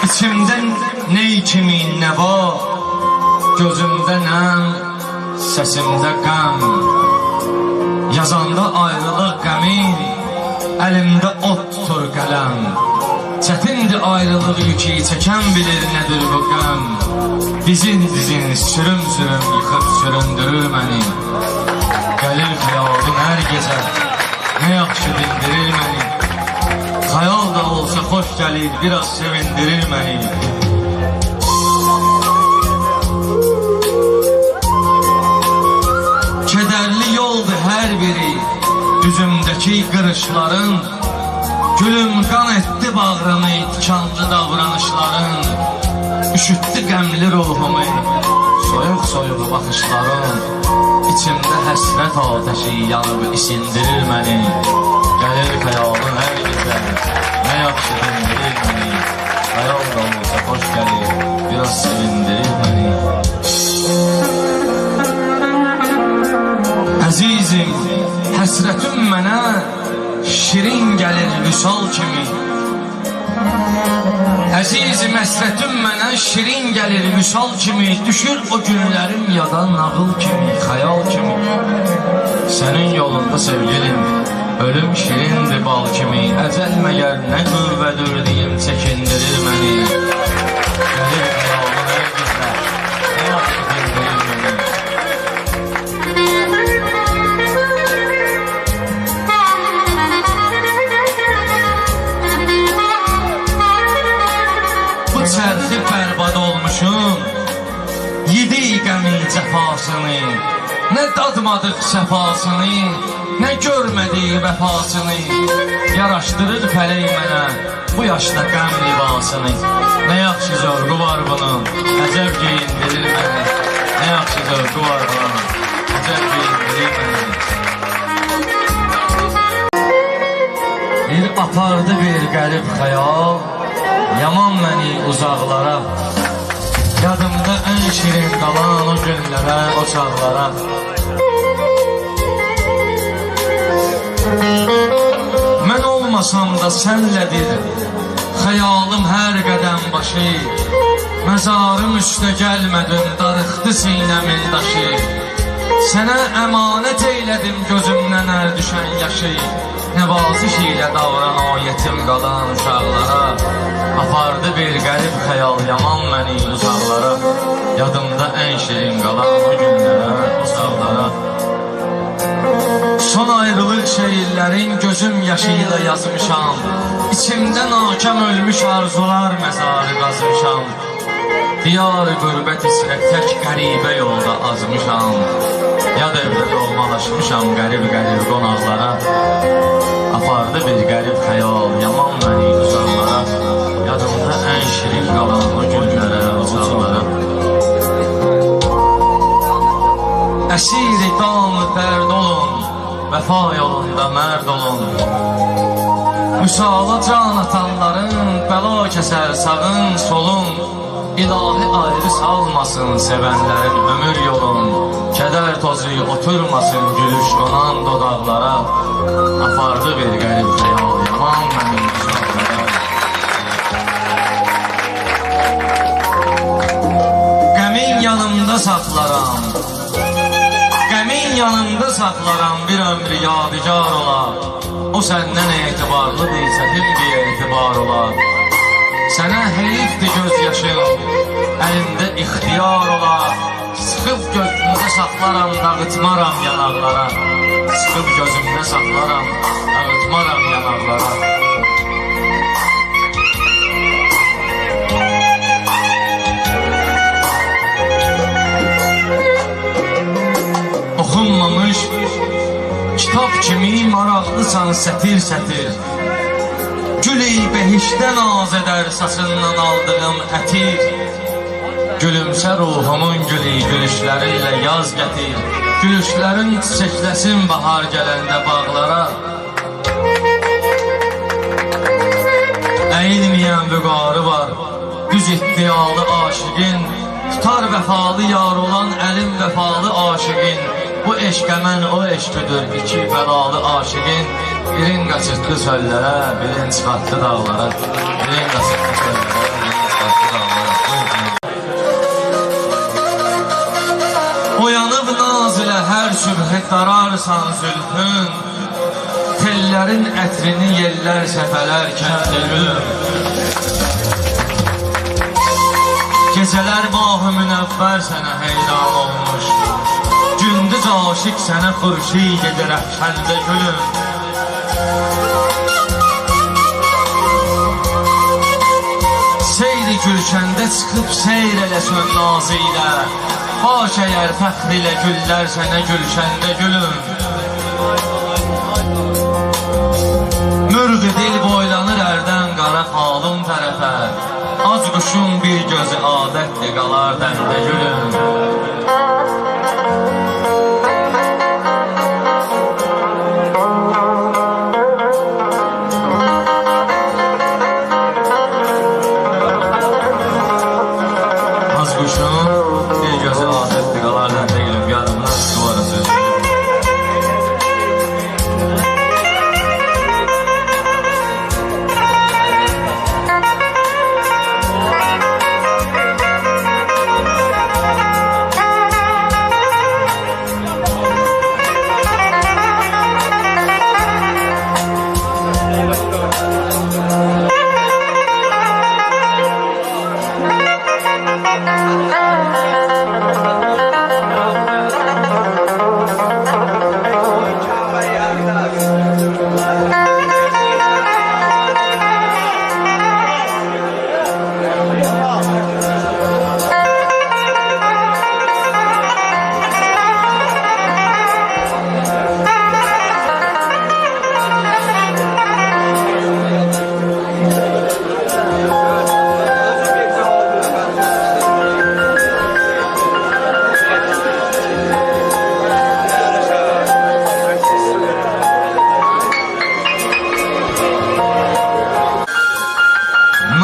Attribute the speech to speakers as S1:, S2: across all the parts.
S1: İçimden ney kimi ne var, gözümde nem, sesimde gəm. Yazanda ayrılıq qəmin, əlimdə ot tutur qələm. Çətindir ayrılıq yükü, çəkən bilir nədir bu qəm. Dizin dizin sürüm sürüm yıxıb süründürür məni. Gəlir xəyalın hər gecə, nə yaxşı dindirir məni. Xəyal da olsa xoş gəlir, biraz sevindirir məni. Kədərli yoldur hər biri, üzümdəki qırışların. Gülüm qan etdi bağrımı, tikanlı davranışların. Üşüttü qəmli ruhumu, soyuq soyuq baxışların. İçimdə həsrət ateşi yanıb isindirir məni. Gəlir xəyalın hər gecə, nə yaxşı dindirir məni. Xəyal da olsa xoş gəlir, biraz sevindirir məni. Əzizim, həsrətim mənə şirin gəlir vüsal kimi. Əzizim, həsrətim mənə şirin gəlir vüsal kimi. Düşür o günlərim yadan nağıl kimi, xəyal kimi. Sənin yolunda sevgilim, ölüm şirindir bal kimi. Əcəl məgər nə qüvvədir deyim, çəkindirir məni. Gəlir xəyalın hər gecə, nə yaxşı dindirir məni. Bu çərxi bərbad olmuşum, yedik qəmin cəfasını. Nə dadmadıq səfasını, nə görmədik vəfasını. Yaraşdırır fələk mənə bu yaşda qəm libasını. Nə yaxşı zövqü var bunun, əcəb geyindirir məni. Nə yaxşı zövqü var bunun, əcəb geyindirir məni. Bir apardı bir qərib xəyal, yaman məni uzaqlara. Yadımda ən şirin qalan o günlərə, o çağlara. Mən olmasam da sənlədir xəyalım hər qədəm başı. Məzarım üstə gəlmədim, darıxdı sinəmin daşı. Sənə əmanət eylədim gözümdən ər düşən yaşı. Nəvaziş ilə davran o yetim qalan uşaqlara. Apardı bir qərib xəyal yaman məni uzaqlara. Yadımda ən şirin qalan o günlərə, o çağlara. Son ayrılıq şeirlərin gözüm yaşı ilə yazmışam. İçimdə nakam ölmüş arzular məzarı qazmışam. Diyar qürbət isrət tək qəribə yolda azmışam. Yad evdə dolmalaşmışam qərib-qərib qonaqlara. Apardı bir qərib xəyal yaman məni uzaqlara. Yadımda ən şirin qalan o günlərə, o çağlara. Əsiri damı dərd olun, vəfa yolunda mərd olun. Müsala can atanların bəla kəsər sağın solun. İlahi ayrı salmasın sevənlərin ömür yolun. Kədər tozu oturmasın gülüş qonan dodaqlara. Apardı bir qərib xəyal yaman məni uzaqlara. Qəmin yanımda saxlaram, qəmin yanımda saxlaram, bir ömrü yadigar olar. O səndən etibarlıdır, çətin bir etibar olar. Sənə heyifdir göz yaşım, əlimdə ixtiyar olar. Sıxıb gözümdə saxlaram, dağıtmaram yanaqlara. Sıxıb gözümdə saxlaram, dağıtmaram yanaqlara. Oxunmamış kitab kimi maraqlısan sətir-sətir. Gül-i behişdən naz edər saçından aldığım ətir. Gülümsə ruhumun gülü, gülüşlərinlə yaz gətir. Gülüşlərin çiçəkləsin bahar gələndə bağlara. Əyilməyən vüqarı var, düz iddialı aşiqin. Tutar vəfalı yar olan əlim vəfalı aşiqin. Bu eşqə mən o eşqüdür iki bəlalı aşiqin. Birin qaçırtdı çöllərə, birin çıxartdı dağlara. Birin qaçırtdı çöllərə, birin çıxartdı sübhü dararsan zülfün, tellərin ətrini yellər səfələrkən dönüm. Gecələr bahı münəvvər sənə heyran olmuş, gündüz aşiq sənə xurşid edir əfkəndə gülüm. Seyri gülşəndə çıxıb seyr eləsən nazı ilə, baş əyər fəxr ilə güllər sənə gülşəndə gülüm. Mürğü dil boylanır ərdən qara xalım tərəfə, az quşun bir gözü adətdir qalar dəndə gülüm. Az quşun bir gözü adətdir qalar dəndə gülüm. Yarımdan duvara söz.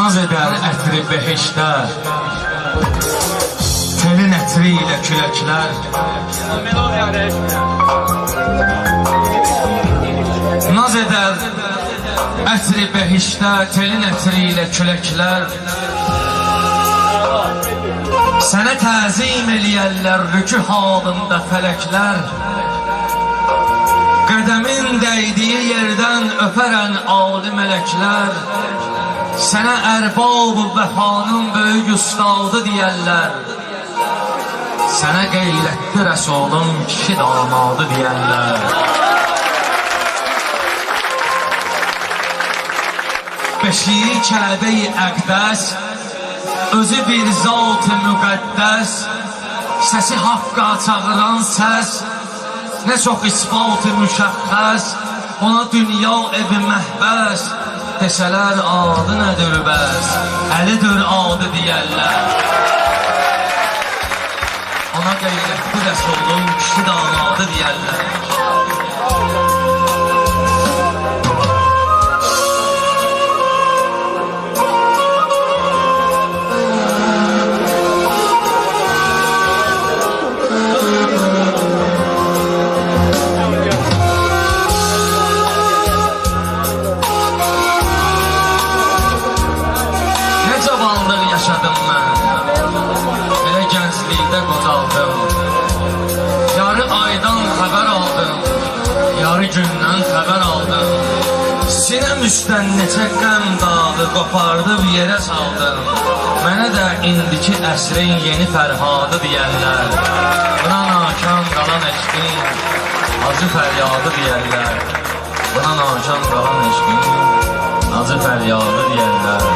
S1: Naz eder ətri behişdə, telin ətri ilə küləklər. Naz eder ətri behişdə, telin ətri ilə küləklər. Sənə təzim eləyərlər rükü halında fələklər. Qədəmin dəydiyi yerdən öpərən ali mələklər. Sənə ərbab-ı vəfanın böyük ustadı deyərlər. Sənə qeyrətli rəsulun kişi damadı deyərlər. Beşiri Kəbəyi Əqdəs, özü bir zat-ı müqəddəs, səsi haqqa çağıran səs, nə çox isbat-ı müşəxxəs, ona dünya evi məhbəs. Desələr adı nədir bəs, Əlidir adı deyərlər. Ona qeyrətli rəsulun kişi damadı deyərlər. Yaşadım mən, elə gənclikdə qocaldım. Yarı aydan xəbər aldım, yarı gündən xəbər aldım. Sinəm üstdən neçə qəm dağı qopardıb yerə saldım. Mənə də indiki əsrin yeni fərhadı deyərlər. Buna nakan qalan eşqin, acı fəryadı deyərlər. Buna nakan qalan eşqin, acı fəryadı deyərlər.